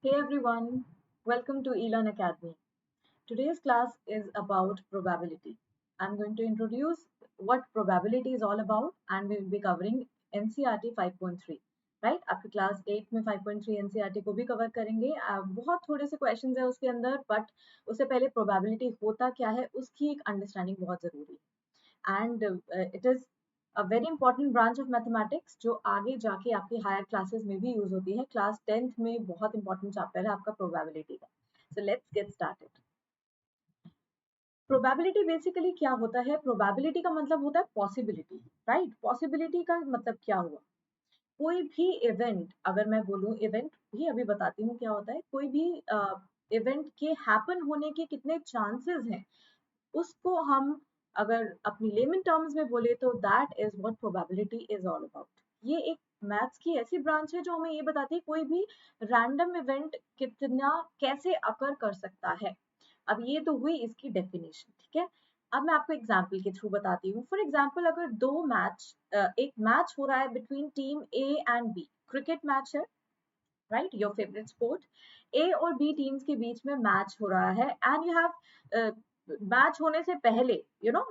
Hey everyone, welcome to eLearn Academy. Today's class is about probability. I'm going to introduce what probability is all about and we will be covering NCERT 5.3. Right आपकी class 8 में 5.3 NCERT को भी cover करेंगे बहुत थोड़े से questions है उसके अंदर बट उससे पहले प्रोबेबिलिटी होता क्या है उसकी एक अंडरस्टैंडिंग बहुत जरूरी है and it is a very important branch of mathematics जो आगे जाके आपकी हायर क्लासेस में भी यूज होती है क्लास 10th में बहुत इंपॉर्टेंट चैप्टर है आपका प्रोबेबिलिटी का so let's get started probability basically क्या होता है प्रोबेबिलिटी का मतलब होता है पॉसिबिलिटी राइट पॉसिबिलिटी का मतलब क्या हुआ कोई भी इवेंट अगर मैं बोलूं इवेंट भी अभी बताती हूँ क्या होता है कोई भी इवेंट के हैपन होने के कितने चांसेस हैं उसको हम अगर अपनी लेमन टर्म्स में बोले तो that is what probability is all about ये एक मैथ्स की ऐसी ब्रांच है जो हमें ये बताती है कोई भी रैंडम इवेंट कितना कैसे अकर कर सकता है अब ये तो हुई इसकी डेफिनेशन ठीक है अब मैं आपको एग्जाम्पल के थ्रू बताती हूँ फॉर एग्जाम्पल अगर एक मैच हो रहा है between team A and B cricket match है right your favourite sport A और बी टीम्स के बीच में मैच हो रहा है एंड यू हैव मैच होने से पहले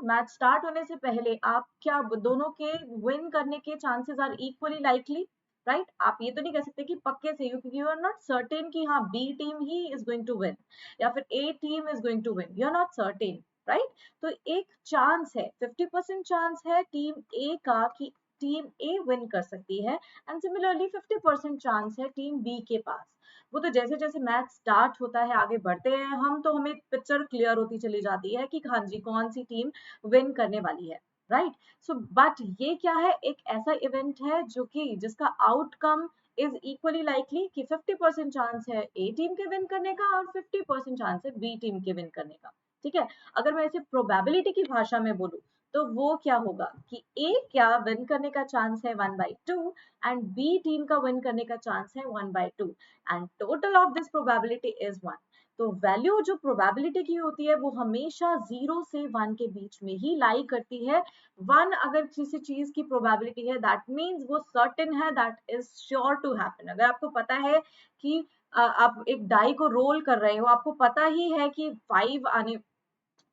मैच स्टार्ट होने से पहले आप क्या दोनों के विन करने के chances are equally likely right आप ये तो नहीं कह सकते कि पक्के से क्योंकि यू आर नॉट सर्टेन कि हाँ बी टीम ही इज गोइंग टू विन या फिर A team is going to win you are not certain right तो एक चांस है 50% चांस है टीम ए का कि टीम ए विन कर सकती है एंड सिमिलरली 50% चांस है टीम बी के पास वो तो जैसे जैसे मैच स्टार्ट होता है आगे बढ़ते हैं हम तो हमें पिक्चर क्लियर होती चली जाती है कि हाँ जी कौन सी टीम विन करने वाली है राइट सो बट ये क्या है एक ऐसा इवेंट है जो कि जिसका आउटकम इज इक्वली लाइकली कि 50% चांस है ए टीम के विन करने का और 50% चांस है बी टीम के विन करने का ठीक है अगर मैं इसे प्रोबेबिलिटी की भाषा में बोलूं तो वो क्या होगा कि ए क्या विन करने का चांस है 1/2 एंड बी टीम का विन करने का चांस है 1/2 and total of this probability is 1 तो वैल्यू जो प्रोबेबिलिटी की होती है वो हमेशा 0 से 1 के बीच में ही लाई करती है 1 अगर किसी चीज की प्रोबेबिलिटी है दैट मीन्स वो सर्टेन है that is sure to happen अगर आपको पता है कि आप एक डाई को रोल कर रहे हो आपको पता ही है कि 5 आने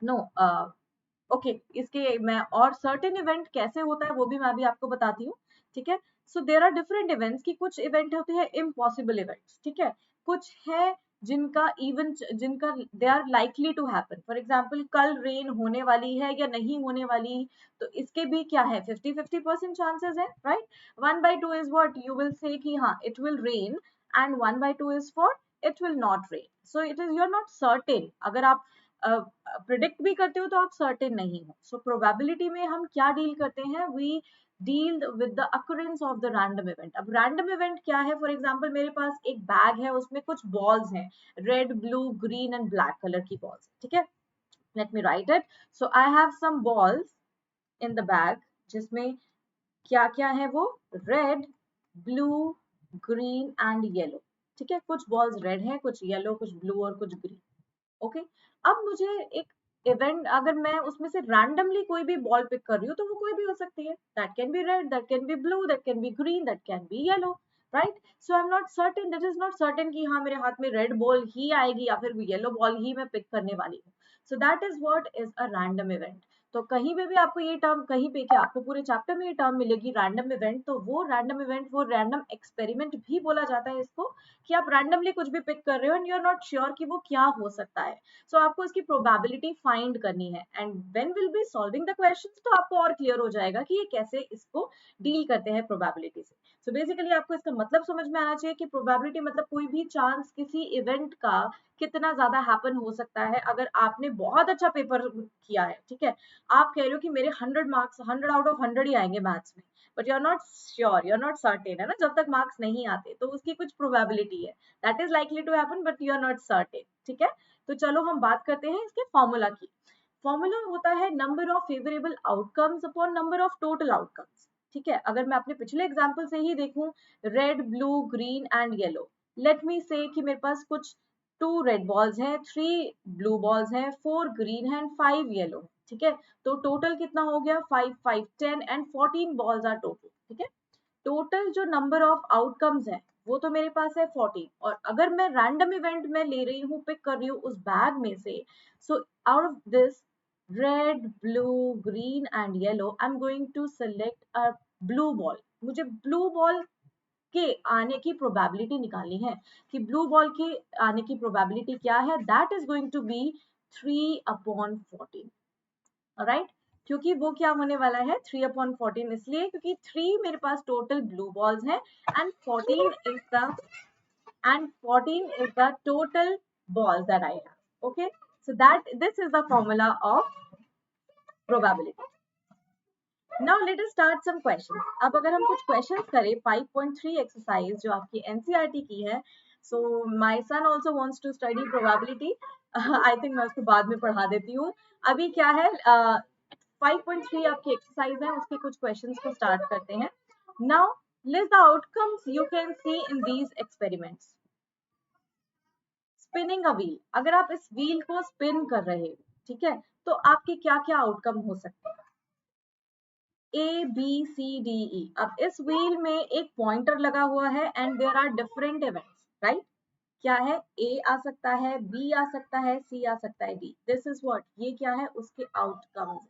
नो ओके इसके मैं और सर्टेन इवेंट कैसे होता है वो भी मैं अभी आपको बताती हूँ ठीक है सो देर आर डिफरेंट इवेंट्स की कुछ इवेंट होते हैं इम्पॉसिबल इवेंट्स ठीक है कुछ है जिनका they are likely to happen for example कल रेन होने वाली है या नहीं होने वाली तो इसके भी क्या है 50-50% चांसेस है right 1/2 is what you will say कि हाँ it will rain and 1/2 is for it will not rain so it is you are not certain अगर आप प्रिडिक्ट भी करते हो तो आप सर्टेन नहीं हो सो प्रोबेबिलिटी में हम क्या डील करते हैं we deal with the occurrence of the random event अब रैंडम इवेंट क्या है फॉर एग्जांपल मेरे पास एक बैग है उसमें कुछ बॉल्स हैं red blue green and black colour की बॉल्स ठीक है let me write it so I have some balls in the bag जिसमें क्या क्या है वो red blue green and yellow ठीक है कुछ बॉल्स रेड है कुछ येलो कुछ ब्लू और कुछ ग्रीन ओके अब मुझे एक इवेंट अगर मैं उसमें से रैंडमली कोई भी बॉल पिक कर रही हूँ तो वो कोई भी हो सकती है that can be read that can be blue that can be green that can be yellow right so I am not certain that is not certain कि हाँ मेरे हाथ में रेड बॉल ही आएगी या फिर येलो बॉल ही मैं पिक करने वाली हूँ so that is what is a random event तो कहीं पे भी आपको ये टर्म कहीं पे क्या आपको पूरे चैप्टर में ये टर्म मिलेगी रैंडम इवेंट तो वो रैंडम इवेंट वो रैंडम एक्सपेरिमेंट भी बोला जाता है इसको कि आप रैंडमली कुछ भी पिक कर रहे हो and you are not sure कि वो क्या हो सकता है सो आपको इसकी प्रोबेबिलिटी फाइंड करनी है and when will be solving the questions तो आपको और क्लियर हो जाएगा कि ये कैसे इसको डील करते हैं प्रोबेबिलिटी से सो बेसिकली आपको इसका मतलब समझ में आना चाहिए कि प्रोबेबिलिटी मतलब कोई भी चांस किसी इवेंट का कितना ज्यादा हैपन हो सकता है अगर आपने बहुत अच्छा पेपर किया है ठीक है आप कह रहे हो कि मेरे 100 मार्क्स 100 आउट ऑफ 100 ही आएंगे मैथ्स में but you are not sure you are not certain है ना जब तक मार्क्स नहीं आते तो उसकी कुछ प्रोबेबिलिटी है that is likely to happen but you are not certain ठीक है तो चलो हम बात करते हैं इसके फॉर्मूला की फॉर्मूला होता है number of favourable outcomes upon number of total outcomes ठीक है अगर मैं अपने पिछले एग्जांपल से ही देखूं red blue green and yellow let me से कि मेरे पास कुछ 2 रेड बॉल्स हैं 3 ब्लू बॉल्स हैं 4 ग्रीन है एंड 5 येलो ठीक है तो टोटल कितना हो गया 5 5 10 एंड 14 बॉल्स आर टोटल ठीक है टोटल जो नंबर ऑफ आउटकम्स है वो तो मेरे पास है 14, और अगर मैं रैंडम इवेंट में ले रही हूँ, पिक कर रही हूँ उस बैग में से, so out of this red, blue, green and yellow, I am going to select a blue ball. मुझे ब्लू बॉल के आने की प्रोबेबिलिटी निकालनी है कि ब्लू बॉल की आने की प्रोबेबिलिटी क्या है, that is going to be 3/14, right. क्योंकि वो क्या होने वाला है 3/14, इसलिए क्योंकि 3 मेरे पास टोटल ब्लू बॉल्स हैं and 14 is the total balls that I have. Okay, so this is the formula of probability. Now let us start some questions. अब अगर हम कुछ questions करें 5.3 exercise जो आपकी NCERT की है, so my son also wants to study probability. I think मैं उसको बाद में पढ़ा देती हूँ. अभी क्या है 5.3 आपकी exercise है, उसके कुछ questions को start करते हैं. Now list the outcomes you can see in these experiments. Spinning a wheel, अगर आप इस व्हील को स्पिन कर रहे हो, ठीक है, तो आपके क्या क्या आउटकम हो सकते हैं? A B C D E. अब इस व्हील में एक पॉइंटर लगा हुआ है and there are different events, right. क्या है? ए आ सकता है, बी आ सकता है, सी आ सकता है, डी। दिस इज व्हाट, ये क्या है? उसके आउटकम्स।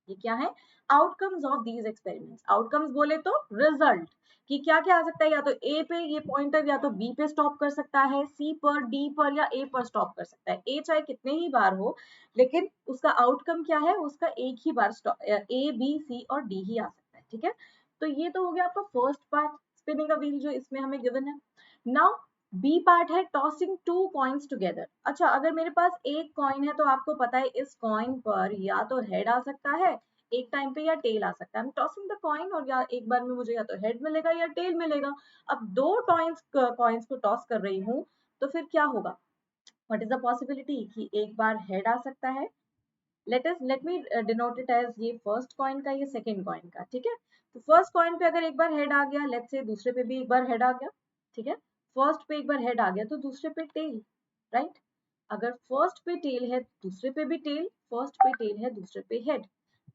ये क्या है? Outcomes of these experiments. Outcomes बोले तो रिजल्ट कि क्या क्या आ सकता है, या तो ए पे ये पॉइंटर, या तो बी पे स्टॉप कर सकता है, सी पर, डी पर, या ए पर स्टॉप कर सकता है। ए चाहे कितने ही बार हो, लेकिन उसका आउटकम क्या है? उसका एक ही बार ए बी सी और डी ही आ सकता है, ठीक है। तो ये तो हो गया आपका first part, spinning a wheel, जो इसमें हमें गिवन है। नाउ बी पार्ट है टॉसिंग टू कॉइन्स टुगेदर। अच्छा, अगर मेरे पास एक कॉइन है तो आपको पता है इस कॉइन पर या तो हेड आ सकता है एक टाइम पे, या टेल आ सकता है। टॉसिंग द कॉइन, और या एक बार में मुझे या तो हेड मिलेगा या टेल मिलेगा। अब दो कॉइन्स को टॉस कर रही हूँ, तो फिर क्या होगा? व्हाट इज द पॉसिबिलिटी कि एक बार हेड आ सकता है। Let me denote it as ये फर्स्ट कॉइन का, ये सेकंड कॉइन का, ठीक है। तो फर्स्ट कॉइन पे अगर एक बार हेड आ गया, लेट्स से दूसरे पे भी एक बार हेड आ गया, ठीक है। फर्स्ट पे एक बार हेड आ गया तो दूसरे पे टेल, राइट। अगर फर्स्ट पे टेल है दूसरे पे भी टेल, फर्स्ट पे टेल है दूसरे पे head,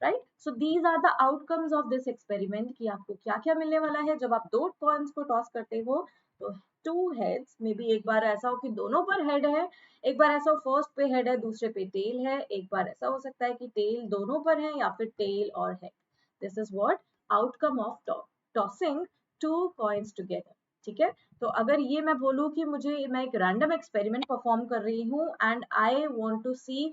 right. So these are the outcomes of this experiment कि आपको क्या क्या मिलने वाला है जब आप दो कॉइन्स को टॉस करते हो। तो टू हेड्स में भी एक बार ऐसा हो कि दोनों पर हेड है, एक बार ऐसा फर्स्ट पे हेड है दूसरे पे टेल है, एक बार ऐसा हो सकता है कि टेल दोनों पर है या फिर टेल और head. This is what outcome of tossing two coins together, ठीक है। तो अगर ये मैं बोलूं कि मैं एक रैंडम एक्सपेरिमेंट परफॉर्म कर रही हूँ एंड आई वांट टू सी,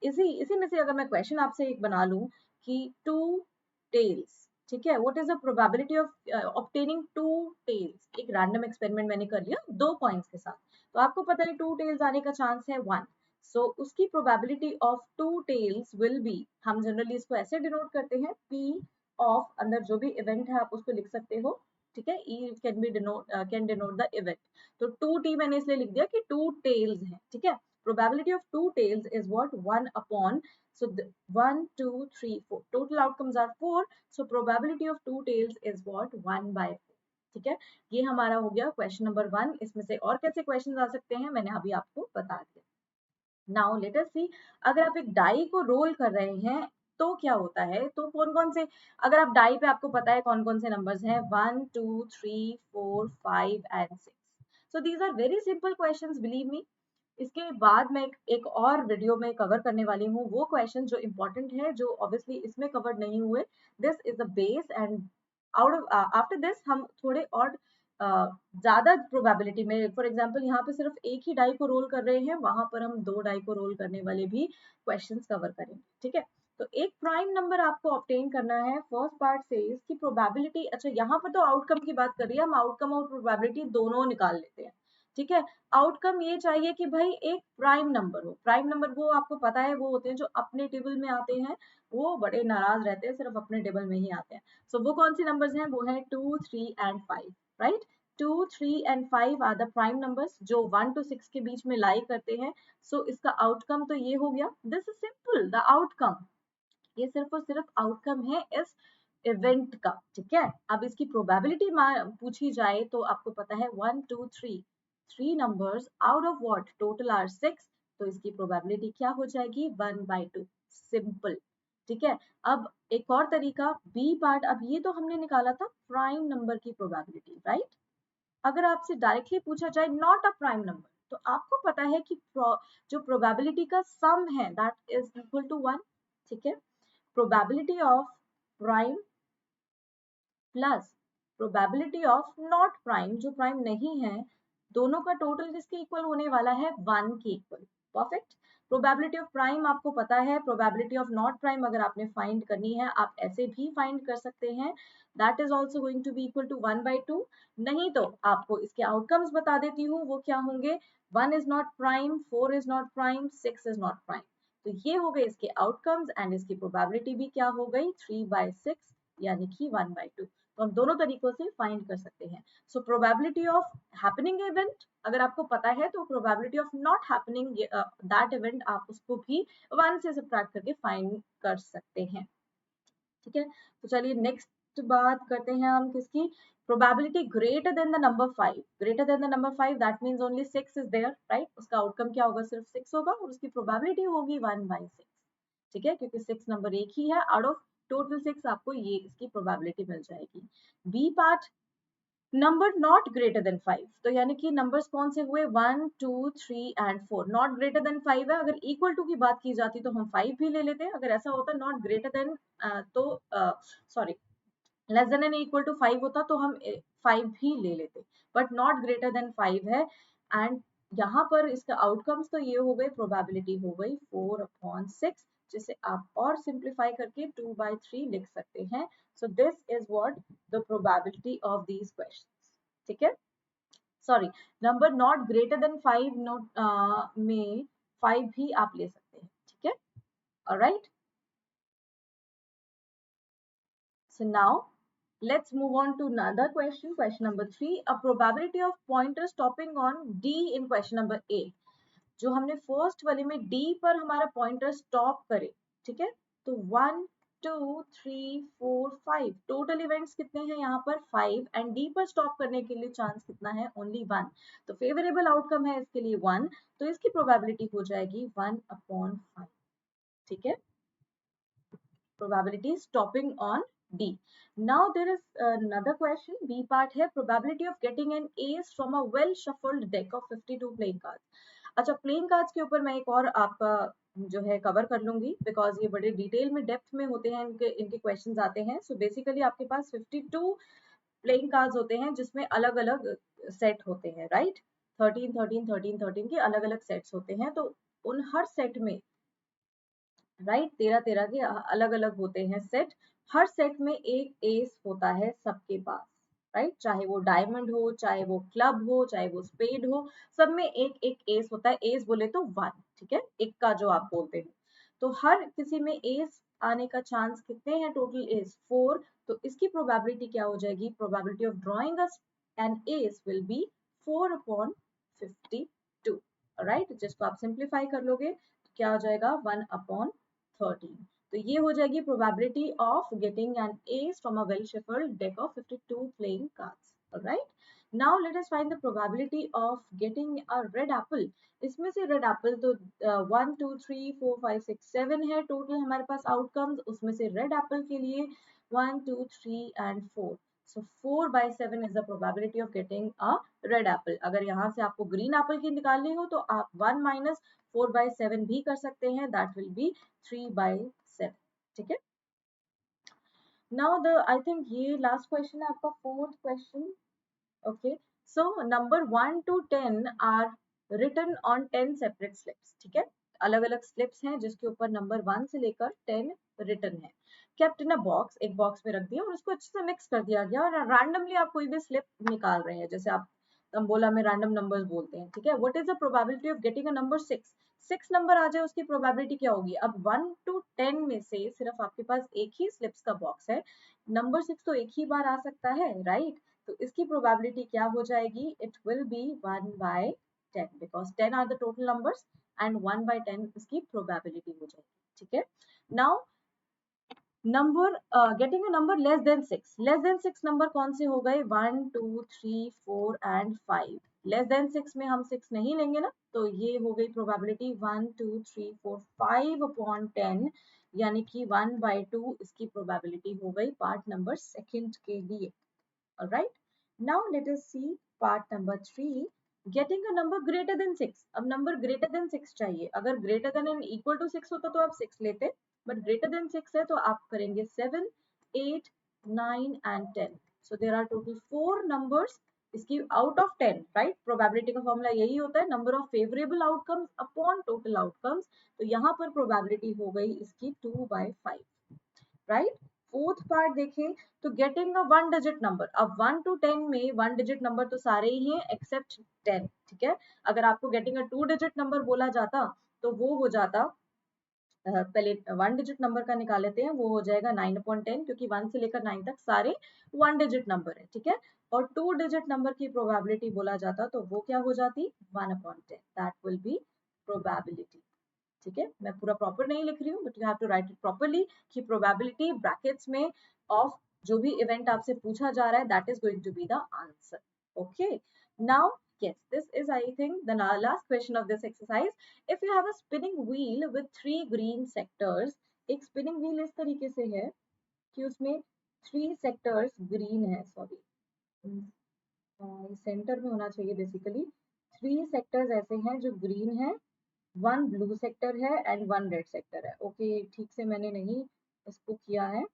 इसी में से अगर मैं क्वेश्चन आपसे एक बना लूं कि टू टेल्स, ठीक है, what is the probability of obtaining two tails. एक रैंडम एक्सपेरिमेंट मैंने कर लिया दो कॉइन्स के साथ, तो आपको पता है टू टेल्स आने का चांस है 1। सो उसकी probability of two tails will be, हम जनरली इसको ऐसे डिनोट करते हैं P ऑफ, अंदर जो भी इवेंट है आप उसको लिख सकते हो, ठीक है। E can denote the event. तो 2T मैंने इसलिए लिख दिया कि टू टेल्स है, ठीक है। Probability of two tails is what 1 upon, so 1 2 3 4 total outcomes are 4, so probability of two tails is what 1/4, ठीक है। ये हमारा हो गया क्वेश्चन नंबर 1। इसमें से और कैसे क्वेश्चन आ सकते हैं मैंने अभी आपको बता दिया। नाउ लेट अस सी, अगर आप एक डाई को रोल कर रहे हैं तो क्या होता है, तो कौन कौन से, अगर आप डाई पे आपको पता है कौन कौन से नंबर्स हैं 1 2 3 4 5 and 6, so these are very simple questions, believe me. इसके बाद मैं एक और वीडियो में कवर करने वाली हूँ वो क्वेश्चन जो इंपॉर्टेंट है, जो ऑब्वियसली इसमें कवर नहीं हुए। This is the base and out of after this हम थोड़े और ज्यादा प्रोबेबिलिटी में, फॉर एग्जांपल यहाँ पे सिर्फ एक ही डाई को रोल कर रहे हैं, वहां पर हम दो डाई को रोल करने वाले भी क्वेश्चंस कवर करेंगे, ठीक है। तो एक प्राइम नंबर आपको ऑब्टेन करना है। फर्स्ट पार्ट से इसकी प्रोबेबिलिटी, अच्छा यहाँ पर तो आउटकम की बात कर रही है, हम आउटकम और प्रोबेबिलिटी दोनों निकाल लेते हैं, ठीक है। आउटकम ये चाहिए कि भाई एक प्राइम नंबर हो। प्राइम नंबर वो आपको पता है वो होते हैं जो अपने टेबल में आते हैं, वो बड़े नाराज रहते हैं, सिर्फ अपने टेबल में ही आते हैं। सो वो कौन सी नंबर्स हैं? वो है 2 3 and 5, right. 2 3 and 5 are the prime numbers जो 1 to 6 के बीच में लाई करते हैं। सो इसका आउटकम तो ये हो गया। This is simple, the outcome, ये सिर्फ और सिर्फ आउटकम है इस इवेंट का, ठीक है। अब इसकी प्रोबेबिलिटी पूछी जाए तो आपको पता है 1 2 3, 3 numbers out of what total are 6, तो इसकी प्रोबेबिलिटी क्या हो जाएगी 1/2, सिंपल, ठीक है। अब एक और तरीका बी पार्ट, अब ये तो हमने निकाला था प्राइम नंबर की प्रोबेबिलिटी, राइट। अगर आपसे डायरेक्टली पूछा जाए नॉट अ प्राइम नंबर, तो आपको पता है कि जो प्रोबेबिलिटी का सम है दैट इज इक्वल टू 1, ठीक है। Probability of prime plus probability of not prime, जो प्राइम नहीं है, दोनों का टोटल किसके इक्वल होने वाला है, 1 के equal. Perfect. Probability of prime आपको पता है, प्रोबेबिलिटी ऑफ नॉट प्राइम अगर आपने फाइंड करनी है आप ऐसे भी फाइंड कर सकते हैं, that is also going to be equal to 1/2। नहीं तो आपको इसके आउटकम्स बता देती हूँ, वो क्या होंगे, 1 is not prime, 4 is not prime, 6 is not prime. तो ये हो गए इसके आउटकम्स एंड इसकी प्रोबेबिलिटी भी क्या हो गई, 3/6 यानी कि 1/2। तो हम दोनों तरीकों से फाइंड कर सकते हैं। So probability of happening event अगर आपको पता है, तो probability of not happening that event आप उसको भी 1 से सब्ट्रैक्ट करके फाइंड कर सकते हैं, ठीक है। तो चलिए नेक्स्ट बात करते हैं हम किसकी, probability greater than the number 5। Greater than the number 5 that means only 6 is there, right. उसका आउटकम क्या होगा, सिर्फ 6 होगा और उसकी प्रोबेबिलिटी होगी 1/6, ठीक है, क्योंकि 6 नंबर एक ही है, आउट ऑफ टोटल 6 आपको ये इसकी प्रोबेबिलिटी मिल जाएगी। B part, number not greater than 5, तो यानी कि नंबर्स कौन से हुए, 1 2 3 एंड 4। नॉट ग्रेटर देन 5 है, अगर इक्वल टू की बात की जाती तो हम 5 भी ले लेते, अगर ऐसा होता नॉट ग्रेटर देन तो sorry less than and equal to 5 होता तो हम 5 भी ले लेते, बट नॉट ग्रेटर देन 5 है। एंड यहाँ पर इसका आउटकम्स तो ये हो गए, प्रोबेबिलिटी हो गई 4/6, जिसे आप और सिंप्लीफाई करके 2/3 लिख सकते हैं। So this is what the probability of these questions, ठीक है। Sorry, number not greater than 5 note में 5 भी आप ले सकते हैं, ठीक है। Alright, so now let's move on to another question, question number 3, a probability of pointer stopping on D in question number A। जो हमने फर्स्ट वाले में D पर हमारा पॉइंटर स्टॉप करे, ठीक है, तो 1 2 3 4 5 टोटल इवेंट्स कितने हैं यहाँ पर 5, एंड D पर स्टॉप करने के लिए चांस कितना है, ओनली 1। तो फेवरेबल आउटकम है इसके लिए 1, तो इसकी प्रोबेबिलिटी हो जाएगी 1/5, ठीक है। Probability stopping on D. Now there is another question, B part है, probability of getting an ace from a well shuffled deck of 52 playing cards। अच्छा, प्लेइंग कार्ड्स के ऊपर मैं एक और आपका जो है कवर कर लूंगी, बिकॉज ये बड़े डिटेल में डेप्थ में होते हैं, इनके क्वेश्चंस आते हैं। सो बेसिकली आपके पास 52 प्लेइंग कार्ड्स होते हैं जिसमें अलग अलग सेट होते हैं, राइट। 13 13 13 13 के अलग अलग सेट्स होते हैं, तो उन हर सेट में, राइट, 13 13 के अलग अलग होते हैं सेट। हर सेट में एक एस होता है सबके पास, राइट, चाहे वो डायमंड हो, चाहे वो क्लब हो, चाहे वो स्पेड हो, सब में एक एक एस होता है। एस बोले तो 1, ठीक है, एक का जो आप बोलते हैं। तो हर किसी में एस आने का चांस कितने हैं, टोटल एस 4। तो इसकी प्रोबेबिलिटी क्या हो जाएगी, probability of drawing N S will be 4/52, right. जिसको आप सिंप्लीफाई कर लोगे तो क्या हो जाएगा, 1/13। तो ये हो जाएगी probability of getting an ace from a well shuffled deck of 52 playing cards, alright। Now let us find the probability of getting a red apple। इसमें से red apple तो 1 2 3 4 5 6 7 है टोटल हमारे पास आउटकम्स, उसमें से red apple के लिए 1 2 3 and 4। So 4/7 is the probability of getting a red apple। अगर यहाँ से आपको green apple की निकालनी हो तो आप 1 minus 4/7 भी कर सकते हैं, that will be 3/7, ठीक है। Now the I think ये last question है आपका, fourth question, okay। So number 1 to 10 are written on 10 separate slips, ठीक है। अलग अलग स्लिप्स हैं जिसके ऊपर नंबर 1 से लेकर 10 रिटन है। केप्ट इन अ बॉक्स, एक बॉक्स में रख दिया और उसको अच्छे से मिक्स कर दिया गया, और रैंडमली आप कोई भी स्लिप निकाल रहे हैं, जैसे आप तंबोला में रैंडम नंबर्स बोलते हैं, ठीक है। What is the probability of getting a number 6 number आ जाए उसकी प्रोबेबिलिटी क्या होगी। अब 1 to 10 में से सिर्फ आपके पास एक ही स्लिप्स का बॉक्स है, नंबर 6 तो एक ही बार आ सकता है, राइट। तो इसकी प्रोबेबिलिटी क्या हो जाएगी, it will be 1/10, because 10 are the total numbers and 1/10 इसकी प्रोबेबिलिटी हो जाएगी, ठीक है। Now number getting a number less than 6 number कौन से हो गए, 1 2 3 4 एंड 5। लेस देन 6 में हम 6 नहीं लेंगे ना, तो ये हो गई प्रोबेबिलिटी 1 2 3 4 5/10, यानी कि 1/2 इसकी प्रोबेबिलिटी हो गई पार्ट नंबर सेकंड के लिए, alright. Now let us see part number 3, getting a number greater than 6। अब नंबर ग्रेटर देन 6 चाहिए। अगर greater than and equal to 6 होता तो आप 6 लेते, बट ग्रेटर देन 6 है तो आप करेंगे 7, 8, 9 and 10। So there are total 4 numbers इसकी आउट ऑफ 10, राइट। प्रोबेबिलिटी का फॉर्मूला यही होता है, number of favourable outcomes upon total outcomes. तो यहाँ पर प्रोबेबिलिटी हो गई इसकी 2/5, राइट। फोर्थ पार्ट देखें तो गेटिंग अ 1 डिजिट नंबर। अब 1 to 10 में 1 डिजिट नंबर तो सारे ही हैं एक्सेप्ट 10, ठीक है। अगर आपको गेटिंग अ 2 डिजिट नंबर बोला जाता तो वो हो जाता, पहले 1 डिजिट नंबर का निकाल लेते हैं, वो हो जाएगा 9/10, क्योंकि 1 से लेकर 9 तक सारे 1 डिजिट नंबर है, ठीक है। और 2 डिजिट नंबर की प्रोबेबिलिटी बोला जाता तो वो क्या हो जाती, 1/10, दैट विल बी प्रोबेबिलिटी, ठीक है। मैं पूरा प्रॉपर नहीं लिख रही हूँ, but you have to write it properly कि प्रोबेबिलिटी ब्रैकेट्स में ऑफ जो भी इवेंट आपसे पूछा जा रहा है that is going to be the answer. Okay, now yes, this is I think the last question of this exercise. If you have a spinning wheel with 3 green sectors, एक spinning wheel इस तरीके से है कि उसमें 3 sectors green है, sorry centre में होना चाहिए बेसिकली। 3 sectors ऐसे हैं जो green है, 1 ब्लू सेक्टर है एंड 1 रेड सेक्टर है। ओके, ठीक से मैंने नहीं इसको किया है,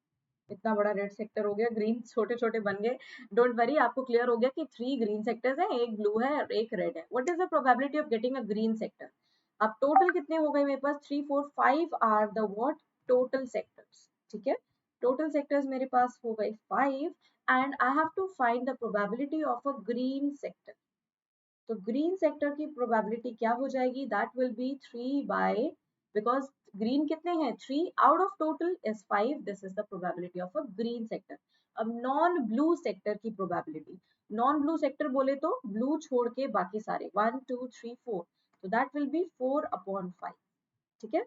इतना बड़ा रेड सेक्टर हो गया, ग्रीन छोटे छोटे बन गए। डोंट वरी, आपको क्लियर हो गया कि 3 ग्रीन सेक्टर्स हैं, एक ब्लू है और एक रेड है। What is the probability of getting a green sector? अब टोटल कितने हो गए मेरे पास, 3 4 5 are the what total sectors, ठीक है। टोटल सेक्टर्स मेरे पास हो गए 5 and I have to find the probability of a green sector. तो ग्रीन सेक्टर की प्रोबेबिलिटी क्या हो जाएगी, that will be 3 by, because green कितने हैं, 3 out of total is 5, this is the probability of a green sector. अब non blue sector की probability, non blue sector बोले तो ब्लू छोड़ के बाकी सारे 1 2 3 4, तो दैट विल बी 4/5, ठीक है।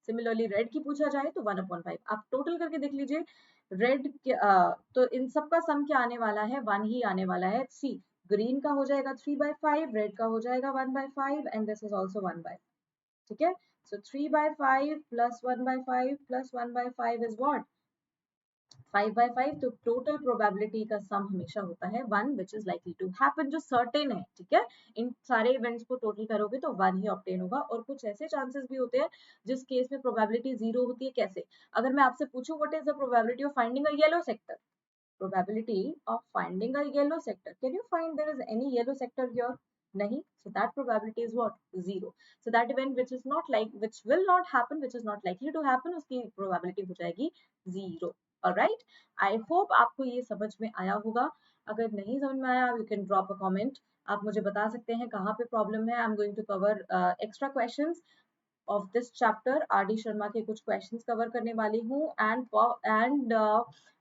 सिमिलरली रेड की पूछा जाए तो 1/5। आप टोटल करके देख लीजिए, रेड तो इन सब का सम क्या आने वाला है, 1 ही आने वाला है। सी, ग्रीन का हो जाएगा 3/5, रेड का हो जाएगा 1/5 एंड दिस इज ऑल्सो 1/5, ठीक है। सो 3/5 प्लस 1/5 प्लस 1/5 इज व्हाट, 5/5। तो टोटल प्रोबेबिलिटी का सम हमेशा होता है 1, which is likely to happen, जो सर्टेन है, ठीक है। इन सारे इवेंट्स को टोटल करोगे तो 1 ही ऑब्टेन होगा। और कुछ ऐसे चांसेस भी होते हैं जिस केस में प्रोबेबिलिटी 0 होती है। कैसे, अगर मैं आपसे पूछूं what is the probability of finding a yellow sector, probability of finding a yellow sector, can you find there is any yellow sector here? Nahi, so that probability is what, 0. So that event which is not like, which will not happen, which is not likely to happen, uski probability ho jayegi 0. Alright, I hope आपको ये समझ में आया होगा। अगर नहीं समझ में आया, you can drop a comment, आप मुझे बता सकते हैं कहाँ पे प्रॉब्लम है। I'm going to cover extra questions of this chapter, RD Sharma के कुछ questions cover करने वाली हूँ, and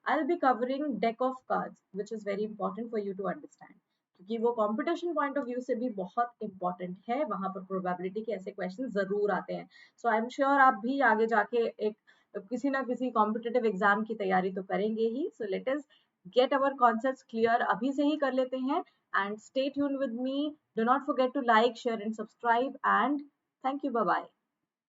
I'll be covering deck of cards, which is very important for you to understand, क्योंकि वो competition point of view से भी बहुत important है, वहाँ पर probability के ऐसे questions जरूर आते हैं। So I'm sure आप भी आगे जाके एक किसी ना किसी competitive exam की तैयारी तो करेंगे ही। So let us get our concepts clear, अभी से ही कर लेते हैं, and stay tuned with me. Do not forget to like, share and subscribe, and thank you, bye bye.